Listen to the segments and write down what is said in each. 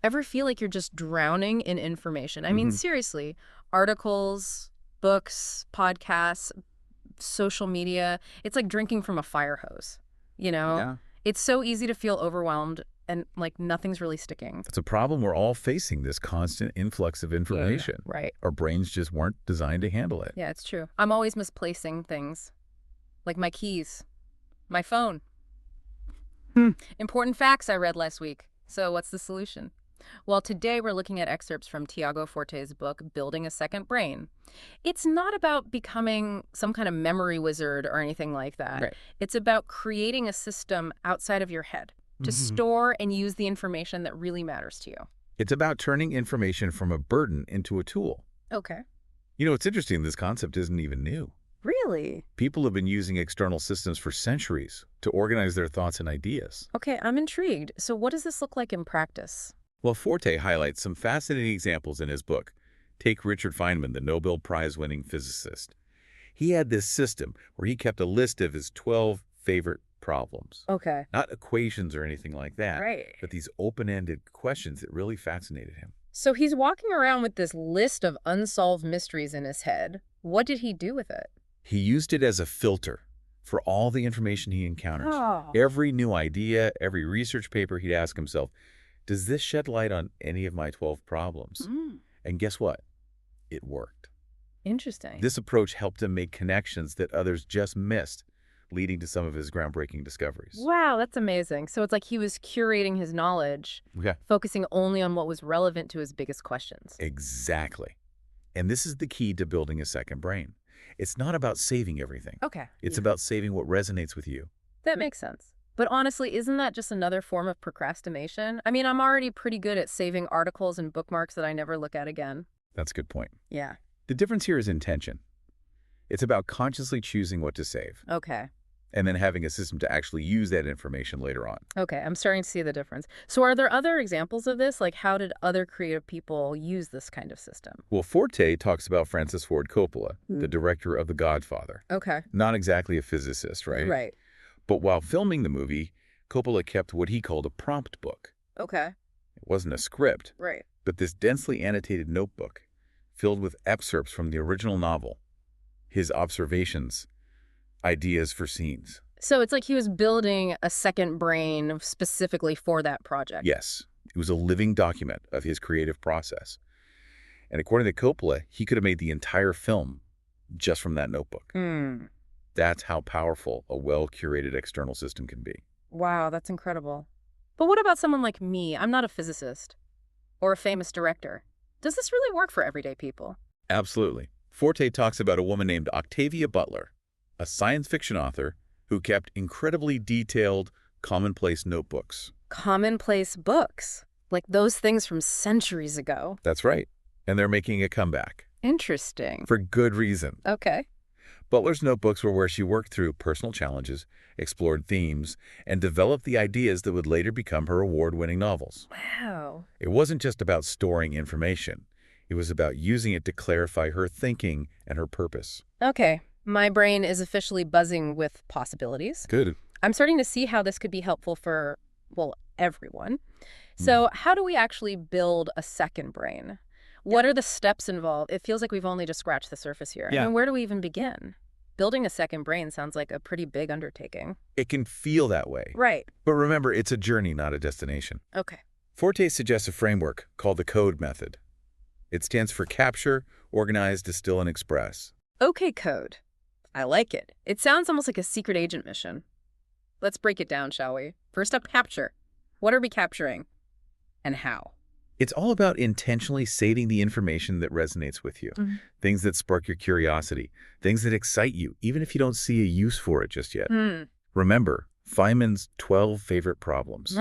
Ever feel like you're just drowning in information? I mean, Hmm. seriously, articles, books, podcasts, social media, it's like drinking from a fire hose, you know? Yeah. It's so easy to feel overwhelmed and like nothing's really sticking. It's a problem we're all facing, this constant influx of information. Right. Our brains just weren't designed to handle it. Yeah, it's true. I'm always misplacing things, like my keys, my phone. Important facts I read last week. So what's the solution? Well, today we're looking at excerpts from Tiago Forte's book, Building a Second Brain. It's not about becoming some kind of memory wizard or anything like that. Right. It's about creating a system outside of your head to store and use the information that really matters to you. It's about turning information from a burden into a tool. Okay. You know, it's interesting, this concept isn't even new. Really? People have been using external systems for centuries to organize their thoughts and ideas. Okay, I'm intrigued. So what does this look like in practice? Well, Forte highlights some fascinating examples in his book. Take Richard Feynman, the Nobel Prize-winning physicist. He had this system where he kept a list of his 12 favorite problems. Okay. Not equations or anything like that, Right. but these open-ended questions that really fascinated him. So he's walking around with this list of unsolved mysteries in his head. What did he do with it? He used it as a filter for all the information he encounters. Oh. Every new idea, every research paper, he'd ask himself, does this shed light on any of my 12 problems? And guess what? It worked. Interesting. This approach helped him make connections that others just missed, leading to some of his groundbreaking discoveries. Wow, that's amazing. So it's like he was curating his knowledge, Okay. focusing only on what was relevant to his biggest questions. Exactly. And this is the key to building a second brain. It's not about saving everything. Okay. It's about saving what resonates with you. That makes sense. But honestly, isn't that just another form of procrastination? I mean, I'm already pretty good at saving articles and bookmarks that I never look at again. That's a good point. Yeah. The difference here is intention. It's about consciously choosing what to save Okay. and then having a system to actually use that information later on. Okay, I'm starting to see the difference. So are there other examples of this? Like, how did other creative people use this kind of system? Well, Forte talks about Francis Ford Coppola, the director of The Godfather. Okay. Not exactly a physicist, right? Right. But while filming the movie, Coppola kept what he called a prompt book. Okay. It wasn't a script, Right. but this densely annotated notebook filled with excerpts from the original novel, his observations, ideas for scenes. So it's like he was building a second brain specifically for that project. Yes, it was a living document of his creative process. And according to Coppola, he could have made the entire film just from that notebook. That's how powerful a well-curated external system can be. Wow, that's incredible. But what about someone like me? I'm not a physicist or a famous director. Does this really work for everyday people? Absolutely. Forte talks about a woman named Octavia Butler, a science fiction author who kept incredibly detailed, commonplace notebooks. Commonplace books, like those things from centuries ago. That's right. And they're making a comeback. Interesting. For good reason. Okay. Butler's notebooks were where she worked through personal challenges, explored themes, and developed the ideas that would later become her award-winning novels. Wow. It wasn't just about storing information. It was about using it to clarify her thinking and her purpose. Okay. My brain is officially buzzing with possibilities. Good. I'm starting to see how this could be helpful for, well, everyone. So how do we actually build a second brain? What are the steps involved? It feels like we've only just scratched the surface here. Yeah. I mean, where do we even begin? Building a second brain sounds like a pretty big undertaking. It can feel that way. Right. But remember, it's a journey, not a destination. Okay. Forte suggests a framework called the CODE method. It stands for Capture, Organize, Distill, and Express. Okay, code. I like it. It sounds almost like a secret agent mission. Let's break it down, shall we? First up, capture. What are we capturing? And how? It's all about intentionally saving the information that resonates with you. Things that spark your curiosity, things that excite you, even if you don't see a use for it just yet. Remember, Feynman's 12 favorite problems.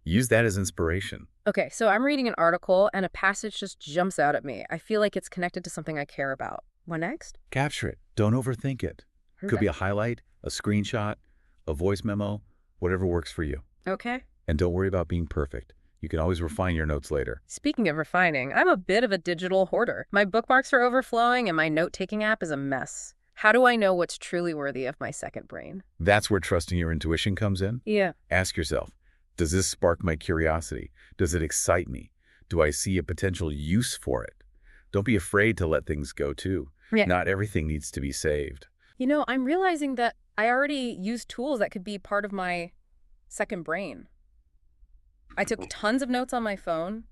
Use that as inspiration. Okay, so I'm reading an article and a passage just jumps out at me. I feel like it's connected to something I care about. What next? Capture it. Don't overthink it. Could be a highlight, a screenshot, a voice memo, whatever works for you. Okay. And don't worry about being perfect. You can always refine your notes later. Speaking of refining, I'm a bit of a digital hoarder. My bookmarks are overflowing and my note-taking app is a mess. How do I know what's truly worthy of my second brain? That's where trusting your intuition comes in. Yeah. Ask yourself, Does this spark my curiosity? Does it excite me? Do I see a potential use for it? Don't be afraid to let things go too. Yeah. Not everything needs to be saved. I'm realizing that I already use tools that could be part of my second brain. I took tons of notes on my phone.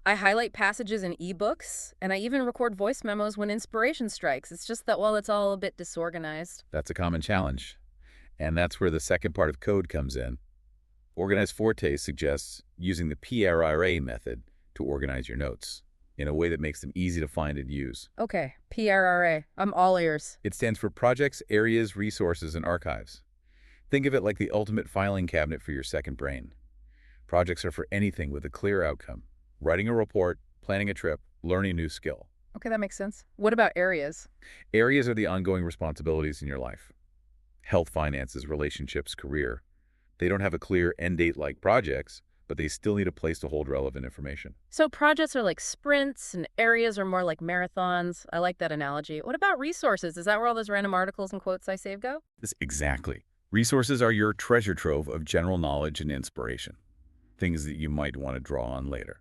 I highlight passages in ebooks, and I even record voice memos when inspiration strikes. It's just that, well, it's all a bit disorganized. That's a common challenge. And that's where the second part of code comes in. Organized Forte suggests using the PRRA method to organize your notes in a way that makes them easy to find and use. Okay, PRRA. I'm all ears. It stands for Projects, Areas, Resources, and Archives. Think of it like the ultimate filing cabinet for your second brain. Projects are for anything with a clear outcome. Writing a report, planning a trip, learning a new skill. Okay, that makes sense. What about areas? Areas are the ongoing responsibilities in your life. Health, finances, relationships, career. They don't have a clear end date like projects, but they still need a place to hold relevant information. So projects are like sprints and areas are more like marathons. I like that analogy. What about resources? Is that where all those random articles and quotes I save go? Exactly. Resources are your treasure trove of general knowledge and inspiration. Things that you might want to draw on later.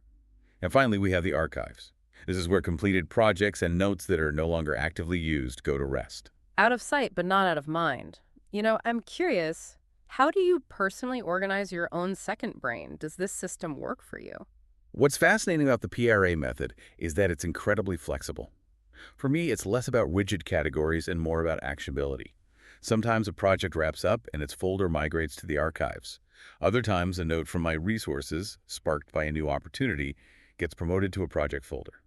And finally, we have the archives. This is where completed projects and notes that are no longer actively used go to rest. Out of sight, but not out of mind. I'm curious, how do you personally organize your own second brain? Does this system work for you? What's fascinating about the PRA method is that it's incredibly flexible. For me, it's less about rigid categories and more about actionability. Sometimes a project wraps up and its folder migrates to the archives. Other times, a note from my resources, sparked by a new opportunity, gets promoted to a project folder.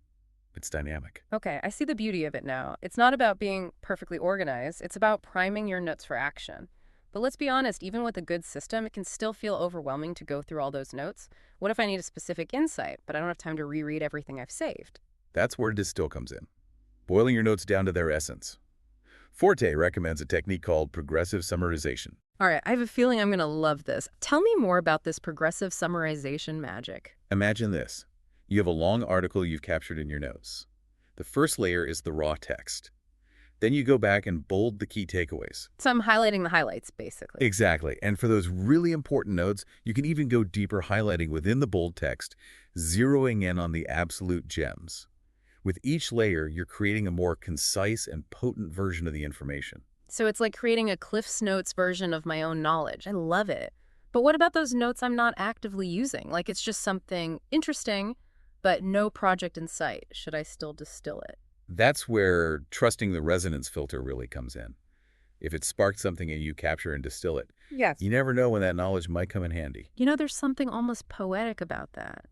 It's dynamic. Okay, I see the beauty of it now. It's not about being perfectly organized. It's about priming your notes for action. But let's be honest, even with a good system, it can still feel overwhelming to go through all those notes. What if I need a specific insight, but I don't have time to reread everything I've saved? That's where distill comes in, boiling your notes down to their essence. Forte recommends a technique called progressive summarization. All right, I have a feeling I'm going to love this. Tell me more about this progressive summarization magic. Imagine this. You have a long article you've captured in your notes. The first layer is the raw text. Then you go back and bold the key takeaways. So I'm highlighting the highlights, basically. Exactly. And for those really important notes, you can even go deeper, highlighting within the bold text, zeroing in on the absolute gems. With each layer, you're creating a more concise and potent version of the information. So it's like creating a Cliff's Notes version of my own knowledge. I love it. But what about those notes I'm not actively using? Like it's just something interesting, but no project in sight. Should I still distill it? That's where trusting the resonance filter really comes in. If it sparked something and you capture and distill it, Yes. you never know when that knowledge might come in handy. There's something almost poetic about that.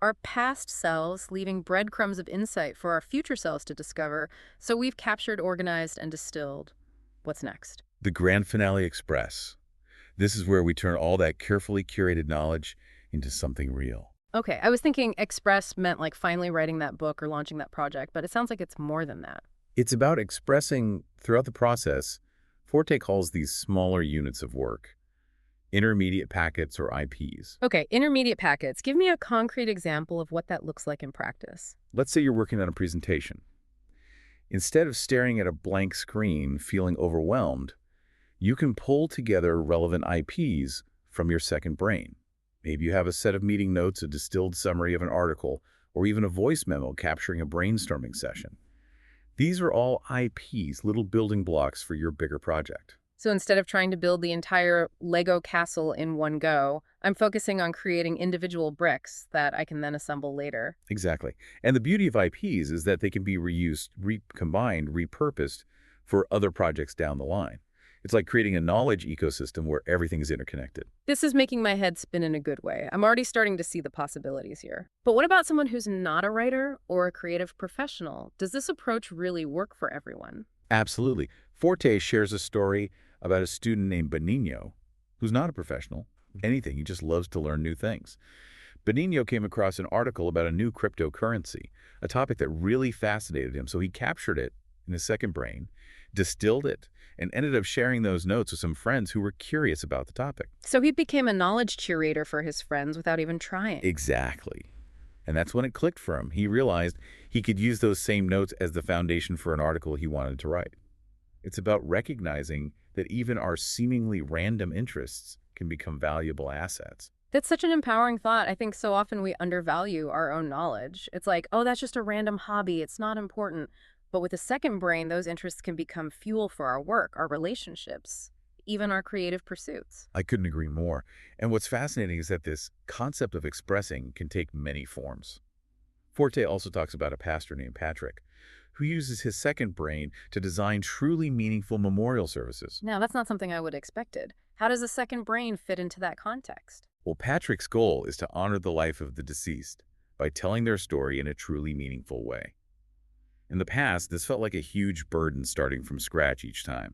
Our past selves leaving breadcrumbs of insight for our future selves to discover, so we've captured, organized, and distilled. What's next? The Grand Finale Express. This is where we turn all that carefully curated knowledge into something real. Okay, I was thinking express meant like finally writing that book or launching that project, but it sounds like it's more than that. It's about expressing throughout the process. Forte calls these smaller units of work, intermediate packets or IPs. Okay, intermediate packets. Give me a concrete example of what that looks like in practice. Let's say you're working on a presentation. Instead of staring at a blank screen, feeling overwhelmed, you can pull together relevant IPs from your second brain. Maybe you have a set of meeting notes, a distilled summary of an article, or even a voice memo capturing a brainstorming session. These are all IPs, little building blocks for your bigger project. So instead of trying to build the entire Lego castle in one go, I'm focusing on creating individual bricks that I can then assemble later. Exactly. And the beauty of IPs is that they can be reused, recombined, repurposed for other projects down the line. It's like creating a knowledge ecosystem where everything is interconnected. This is making my head spin in a good way. I'm already starting to see the possibilities here. But what about someone who's not a writer or a creative professional? Does this approach really work for everyone? Absolutely. Forte shares a story about a student named Benigno, who's not a professional, anything, he just loves to learn new things. Benigno came across an article about a new cryptocurrency, a topic that really fascinated him, so he captured it in his second brain, distilled it, and ended up sharing those notes with some friends who were curious about the topic. So he became a knowledge curator for his friends without even trying. Exactly. And that's when it clicked for him. He realized he could use those same notes as the foundation for an article he wanted to write. It's about recognizing that even our seemingly random interests can become valuable assets. That's such an empowering thought. I think so often we undervalue our own knowledge. It's like, oh, that's just a random hobby. It's not important. But with a second brain, those interests can become fuel for our work, our relationships, even our creative pursuits. I couldn't agree more. And what's fascinating is that this concept of expressing can take many forms. Forte also talks about a pastor named Patrick, who uses his second brain to design truly meaningful memorial services. Now, that's not something I would have expected. How does a second brain fit into that context? Well, Patrick's goal is to honor the life of the deceased by telling their story in a truly meaningful way. In the past, this felt like a huge burden starting from scratch each time.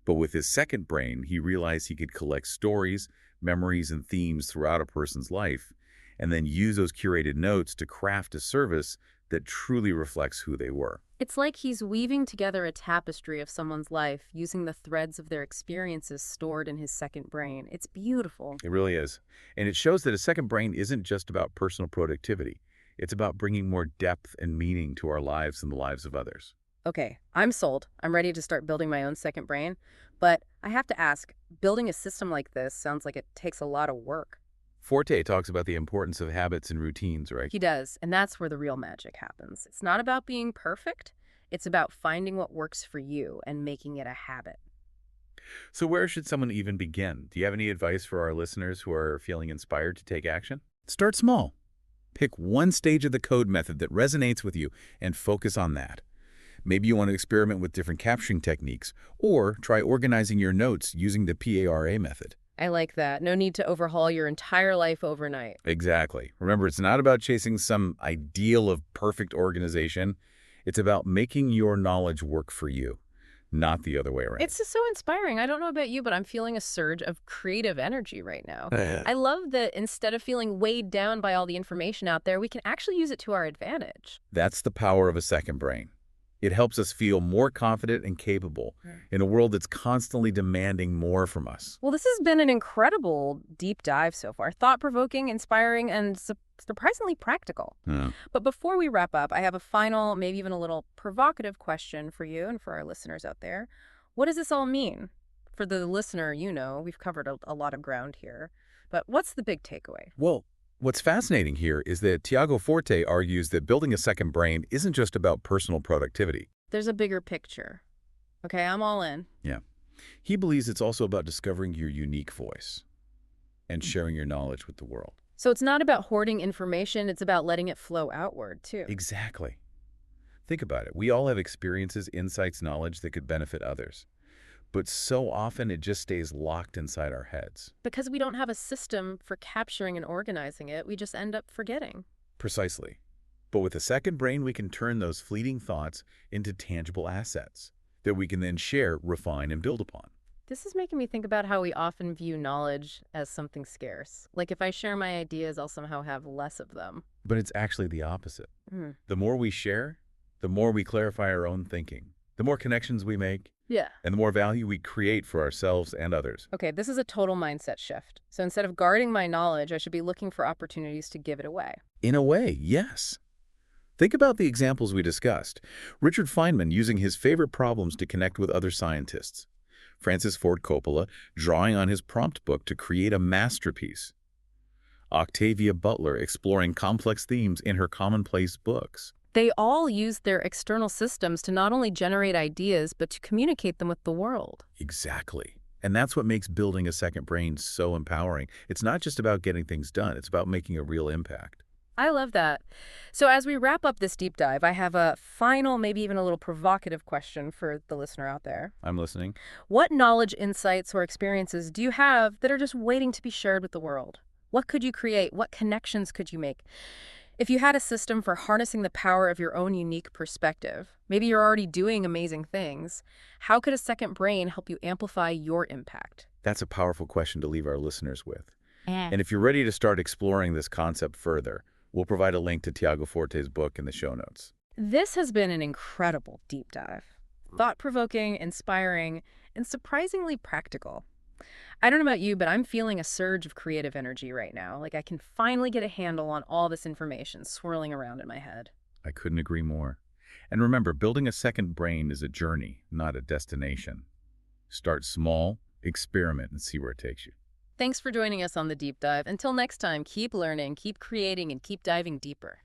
But with his second brain, he realized he could collect stories, memories, and themes throughout a person's life, and then use those curated notes to craft a service that truly reflects who they were. It's like he's weaving together a tapestry of someone's life using the threads of their experiences stored in his second brain. It's beautiful. It really is. And it shows that a second brain isn't just about personal productivity. It's about bringing more depth and meaning to our lives and the lives of others. Okay, I'm sold. I'm ready to start building my own second brain. But I have to ask, building a system like this sounds like it takes a lot of work. Forte talks about the importance of habits and routines, right? He does, and that's where the real magic happens. It's not about being perfect. It's about finding what works for you and making it a habit. So where should someone even begin? Do you have any advice for our listeners who are feeling inspired to take action? Start small. Pick one stage of the code method that resonates with you and focus on that. Maybe you want to experiment with different capturing techniques, or try organizing your notes using the PARA method. I like that. No need to overhaul your entire life overnight. Exactly. Remember, it's not about chasing some ideal of perfect organization. It's about making your knowledge work for you, not the other way around. It's just so inspiring. I don't know about you, but I'm feeling a surge of creative energy right now. Yeah. I love that instead of feeling weighed down by all the information out there, we can actually use it to our advantage. That's the power of a second brain. It helps us feel more confident and capable in a world that's constantly demanding more from us. Well, this has been an incredible deep dive so far. Thought-provoking, inspiring, and surprisingly practical. Yeah. But before we wrap up, I have a final, maybe even a little provocative question for you and for our listeners out there. What does this all mean? For the listener, we've covered a lot of ground here. But what's the big takeaway? Well, what's fascinating here is that Tiago Forte argues that building a second brain isn't just about personal productivity. There's a bigger picture. Okay, I'm all in. Yeah. He believes it's also about discovering your unique voice and sharing your knowledge with the world. So it's not about hoarding information, it's about letting it flow outward, too. Exactly. Think about it. We all have experiences, insights, knowledge that could benefit others. But so often it just stays locked inside our heads. Because we don't have a system for capturing and organizing it, we just end up forgetting. Precisely. But with a second brain, we can turn those fleeting thoughts into tangible assets that we can then share, refine, and build upon. This is making me think about how we often view knowledge as something scarce. Like if I share my ideas, I'll somehow have less of them. But it's actually the opposite. Hmm. The more we share, the more we clarify our own thinking, the more connections we make, Yeah. and the more value we create for ourselves and others. Okay, this is a total mindset shift. So instead of guarding my knowledge, I should be looking for opportunities to give it away. In a way, yes. Think about the examples we discussed. Richard Feynman using his favorite problems to connect with other scientists. Francis Ford Coppola drawing on his prompt book to create a masterpiece. Octavia Butler exploring complex themes in her commonplace books. They all use their external systems to not only generate ideas, but to communicate them with the world. Exactly. And that's what makes building a second brain so empowering. It's not just about getting things done. It's about making a real impact. I love that. So as we wrap up this deep dive, I have a final, maybe even a little provocative question for the listener out there. I'm listening. What knowledge, insights, or experiences do you have that are just waiting to be shared with the world? What could you create? What connections could you make? If you had a system for harnessing the power of your own unique perspective, maybe you're already doing amazing things, how could a second brain help you amplify your impact? That's a powerful question to leave our listeners with. And if you're ready to start exploring this concept further, we'll provide a link to Tiago Forte's book in the show notes. This has been an incredible deep dive. Thought-provoking, inspiring, and surprisingly practical. I don't know about you, but I'm feeling a surge of creative energy right now. Like I can finally get a handle on all this information swirling around in my head. I couldn't agree more. And remember, building a second brain is a journey, not a destination. Start small, experiment, and see where it takes you. Thanks for joining us on the deep dive. Until next time, keep learning, keep creating, and keep diving deeper.